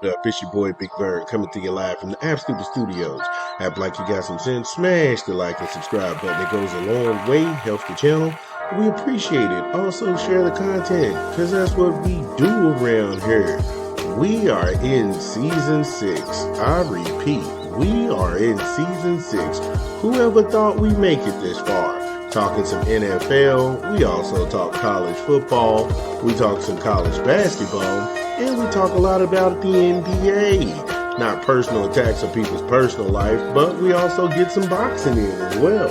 What up? It's your boy Big Bird coming to you live from the Absolute Studios. Act like you got some sense. Smash the like and subscribe button. It goes a long way, helps the channel. We appreciate it. Also share the content, because that's what we do around here. We are in season 6. I repeat, we are in season 6. Whoever thought we'd make it this far? Talking some NFL. We also talk college football. We talk some college basketball. And we talk a lot about the NBA. Not personal attacks on people's personal life, but we also get some boxing in as well.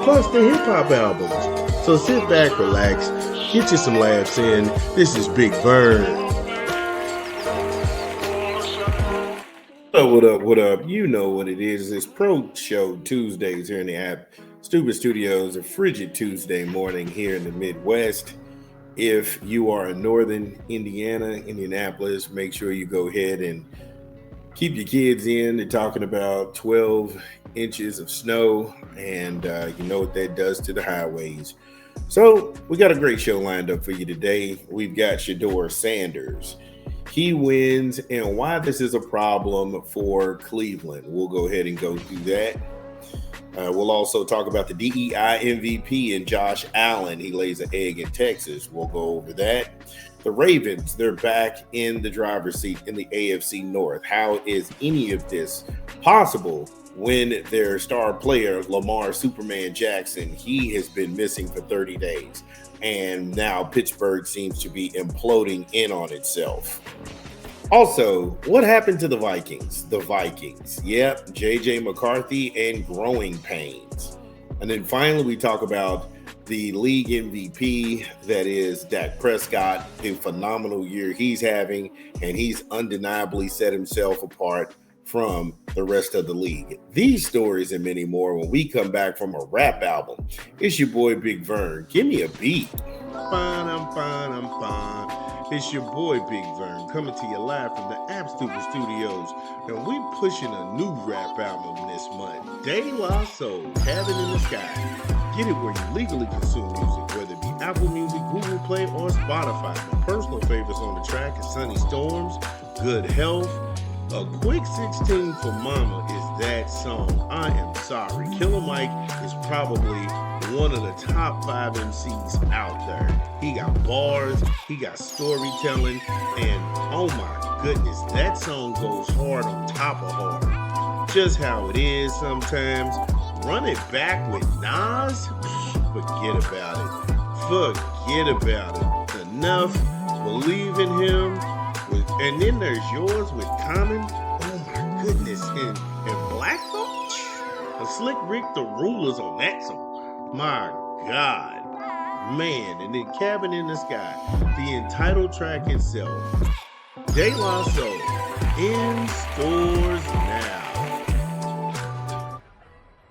Plus the hip-hop albums. So sit back, relax, get you some laughs in. This is Big Bird. So what up, what up? You know what it is. It's Pro Show Tuesdays here in the app. Stupid Studios, a frigid Tuesday morning here in the Midwest. If you are in northern Indiana, Indianapolis, make sure you go ahead and keep your kids in. They're talking about 12 inches of snow, and you know what that does to the highways. So we got a great show lined up for you today. We've got Sheduer Sanders. He wins, and why this is a problem for Cleveland. We'll go ahead and go through that. We'll also talk about the DEI MVP and Josh Allen. He lays an egg in Texas. We'll go over that. The Ravens, they're back in the driver's seat in the AFC North. How is any of this possible when their star player, Lamar Superman Jackson, he has been missing for 30 days? And now Pittsburgh seems to be imploding in on itself. Also, what happened to the Vikings? The Vikings. Yep, J.J. McCarthy and growing pains. And then finally, we talk about the league MVP, that is Dak Prescott, the phenomenal year he's having, and he's undeniably set himself apart from the rest of the league. These stories and many more when we come back from a rap album. It's your boy Big Vern. Give me a beat. I'm fine. It's your boy Big Vern coming to you live from the Absolute Studios. And we pushing a new rap album this month. De La Soul, Cabin in the Sky. Get it where you legally consume music, whether it be Apple Music, Google Play, or Spotify. My personal favorites on the track is Sunny Storms, Good Health. A quick 16 for Mama is that song. I am sorry. Killer Mike is probably one of the top 5 MCs out there. He got bars, he got storytelling, and oh my goodness, that song goes hard on top of hard. Just how it is sometimes. Run it back with Nas? Forget about it. Forget about it. Enough. Believe in him. And then there's yours with Common. Oh my goodness. And Black Thought? And Slick Rick the Rulers on that song. My God. Man. And then Cabin in the Sky. The entitled track itself. De La Soul. In stores now.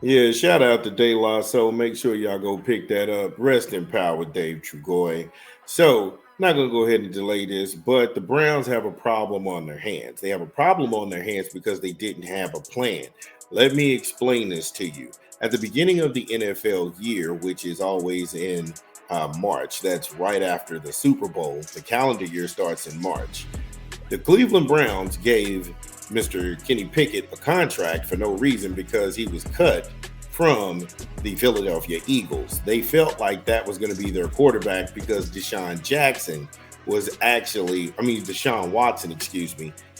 Yeah, shout out to De La Soul. Make sure y'all go pick that up. Rest in power, Dave Trugoy. So, not going to go ahead and delay this, but the Browns have a problem on their hands. They have a problem on their hands because they didn't have a plan. Let me explain this to you. At the beginning of the NFL year, which is always in March, that's right after the Super Bowl, the calendar year starts in March. The Cleveland Browns gave Mr. Kenny Pickett a contract for no reason because he was cut from the Philadelphia Eagles. They felt like that was going to be their quarterback because Deshaun Watson,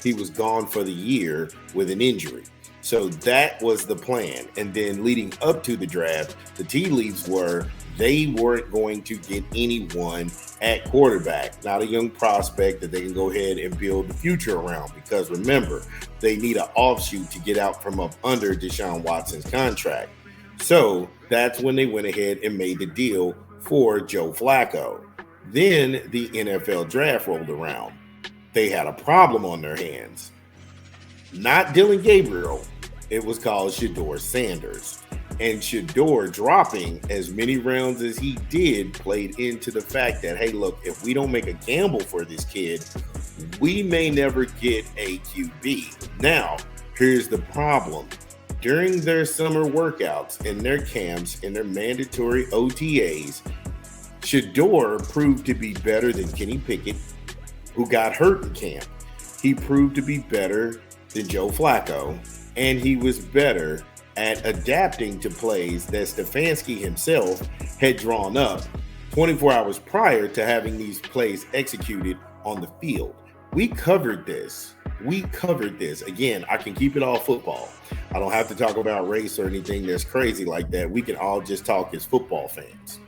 he was gone for the year with an injury. So that was the plan. And then leading up to the draft, the tea leaves were they weren't going to get anyone at quarterback, not a young prospect that they can go ahead and build the future around. Because remember, they need an offshoot to get out from up under Deshaun Watson's contract. So that's when they went ahead and made the deal for Joe Flacco. Then the NFL draft rolled around. They had a problem on their hands. Not Dylan Gabriel. It was called Sheduer Sanders. And Sheduer dropping as many rounds as he did played into the fact that, hey, look, if we don't make a gamble for this kid, we may never get a QB. Now, here's the problem. During their summer workouts, in their camps, in their mandatory OTAs, Sheduer proved to be better than Kenny Pickett, who got hurt in camp. he proved to be better than Joe Flacco, and he was better at adapting to plays that Stefanski himself had drawn up 24 hours prior to having these plays executed on the field. We covered this. Again, I can keep it all football. I don't have to talk about race or anything that's crazy like that. We can all just talk as football fans.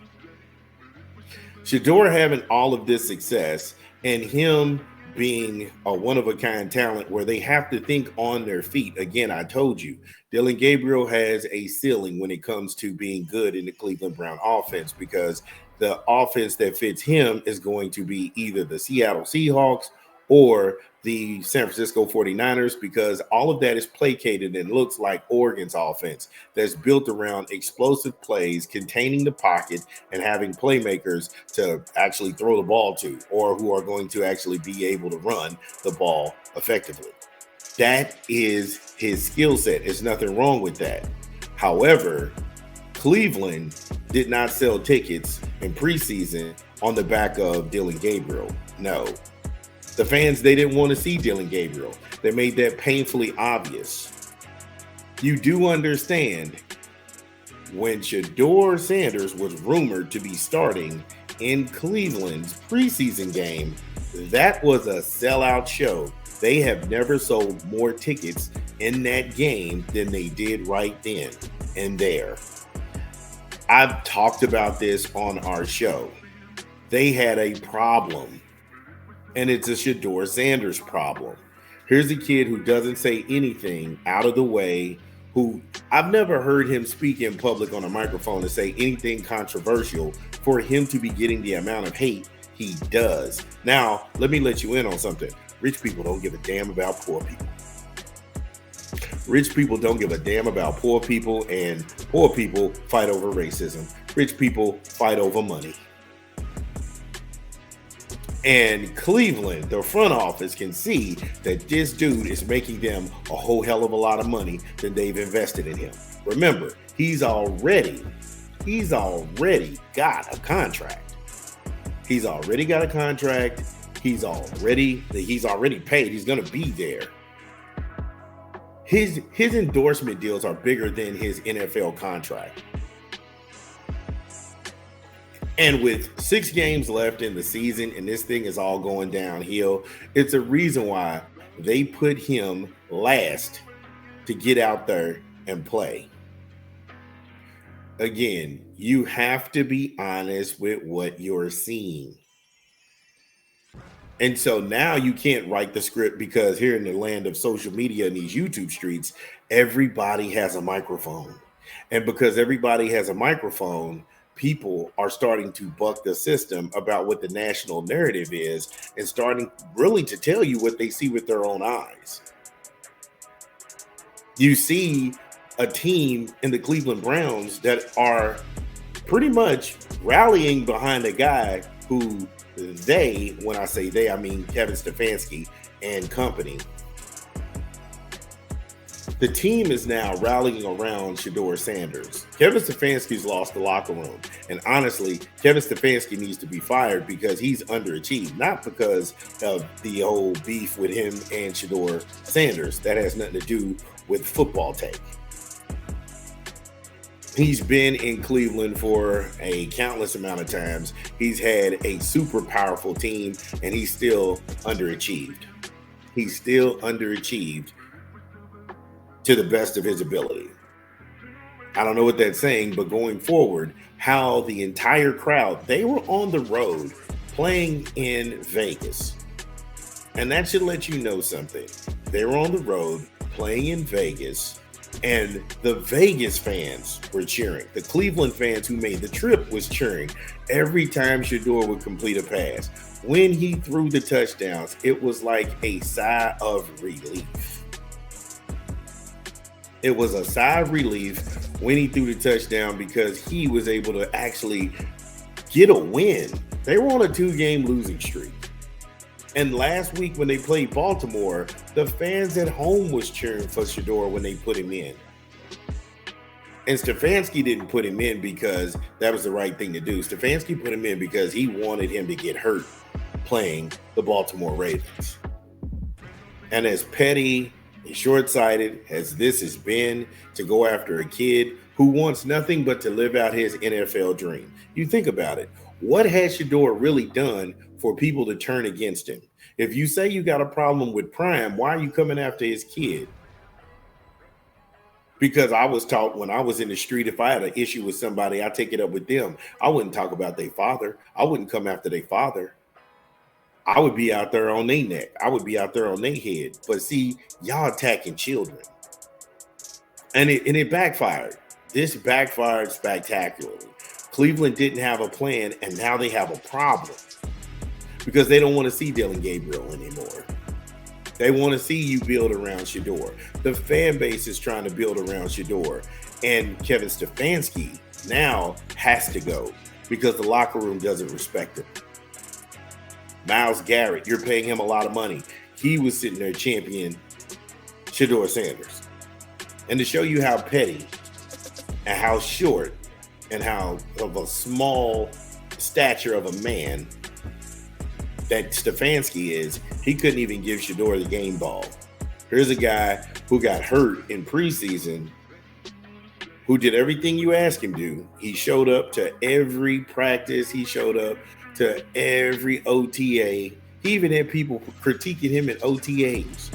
Sheduer having all of this success and him being a one-of-a-kind talent where they have to think on their feet. Again, I told you, Dillon Gabriel has a ceiling when it comes to being good in the Cleveland Brown offense, because the offense that fits him is going to be either the Seattle Seahawks or the San Francisco 49ers, because all of that is placated and looks like Oregon's offense that's built around explosive plays, containing the pocket, and having playmakers to actually throw the ball to, or who are going to actually be able to run the ball effectively. That is his skill set. There's nothing wrong with that. However, Cleveland did not sell tickets in preseason on the back of Dillon Gabriel. No. The fans, they didn't want to see Dillon Gabriel. They made that painfully obvious. You do understand, when Sheduer Sanders was rumored to be starting in Cleveland's preseason game, that was a sellout show. They have never sold more tickets in that game than they did right then and there. I've talked about this on our show. They had a problem, and it's a Sheduer Sanders problem. Here's a kid who doesn't say anything out of the way, who I've never heard him speak in public on a microphone to say anything controversial for him to be getting the amount of hate he does. Now, let me let you in on something. Rich people don't give a damn about poor people. Rich people don't give a damn about poor people, and poor people fight over racism. Rich people fight over money. And Cleveland, the front office, can see that this dude is making them a whole hell of a lot of money that they've invested in him. Remember, he's already got a contract. He's already got a contract. He's already paid. He's going to be there. His endorsement deals are bigger than his NFL contract. And with 6 games left in the season and this thing is all going downhill, it's a reason why they put him last to get out there and play. Again, you have to be honest with what you're seeing. And so now you can't write the script, because here in the land of social media and these YouTube streets, everybody has a microphone. And because everybody has a microphone, people are starting to buck the system about what the national narrative is and starting really to tell you what they see with their own eyes. You see a team in the Cleveland Browns that are pretty much rallying behind a guy who when I say they, I mean Kevin Stefanski and company. The team is now rallying around Sheduer Sanders. Kevin Stefanski's lost the locker room. And honestly, Kevin Stefanski needs to be fired because he's underachieved, not because of the whole beef with him and Sheduer Sanders. That has nothing to do with football take. He's been in Cleveland for a countless amount of times. He's had a super powerful team, and he's still underachieved. He's still underachieved to the best of his ability. I don't know what that's saying, but going forward, how the entire crowd, they were on the road playing in Vegas. And that should let you know something. They were on the road playing in Vegas, and the Vegas fans were cheering. The Cleveland fans who made the trip was cheering every time Sheduer would complete a pass. When he threw the touchdowns, it was like a sigh of relief. It was a sigh of relief when he threw the touchdown, because he was able to actually get a win. They were on a 2-game losing streak. And last week when they played Baltimore, the fans at home was cheering for Sheduer when they put him in. And Stefanski didn't put him in because that was the right thing to do. Stefanski put him in because he wanted him to get hurt playing the Baltimore Ravens. And as petty and short-sighted as this has been to go after a kid who wants nothing but to live out his NFL dream. You think about it. What has Sheduer really done for people to turn against him? If you say you got a problem with Prime, why are you coming after his kid? Because I was taught when I was in the street, if I had an issue with somebody, I take it up with them. I wouldn't talk about their father. I wouldn't come after their father. I would be out there on their neck. I would be out there on their head. But see, y'all attacking children. And it backfired. This backfired spectacularly. Cleveland didn't have a plan, and now they have a problem. Because they don't want to see Dylan Gabriel anymore. They want to see you build around Sheduer. The fan base is trying to build around Sheduer. And Kevin Stefanski now has to go because the locker room doesn't respect him. Myles Garrett, you're paying him a lot of money. He was sitting there championing Sheduer Sanders. And to show you how petty and how short and how of a small stature of a man that Stefanski is, he couldn't even give Sheduer the game ball. Here's a guy who got hurt in preseason, who did everything you asked him to. He showed up to every practice. He showed up to every OTA. He even had people critiquing him in OTAs.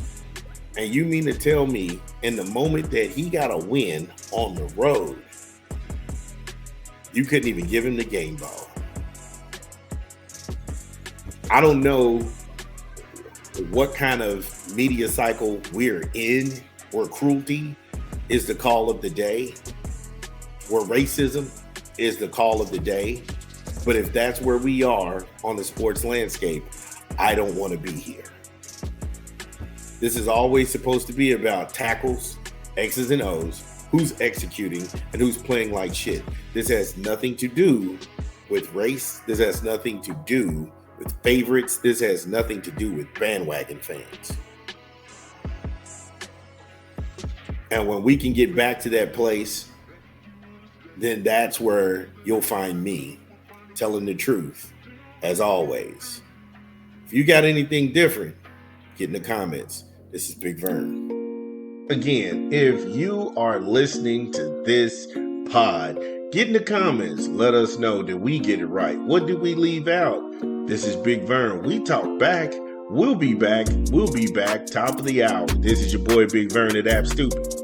And you mean to tell me in the moment that he got a win on the road, you couldn't even give him the game ball? I don't know what kind of media cycle we're in where cruelty is the call of the day, where racism is the call of the day. But if that's where we are on the sports landscape, I don't want to be here. This is always supposed to be about tackles, X's and O's, who's executing and who's playing like shit. This has nothing to do with race. This has nothing to do with favorites. This has nothing to do with bandwagon fans. And when we can get back to that place, then that's where you'll find me telling the truth, as always. If you got anything different, get in the comments. This is Big Vern. Again, if you are listening to this pod, get in the comments. Let us know that we get it right. What did we leave out? This is Big Vern. We talk back. We'll be back. We'll be back. Top of the hour. This is your boy Big Vern at App Stupid.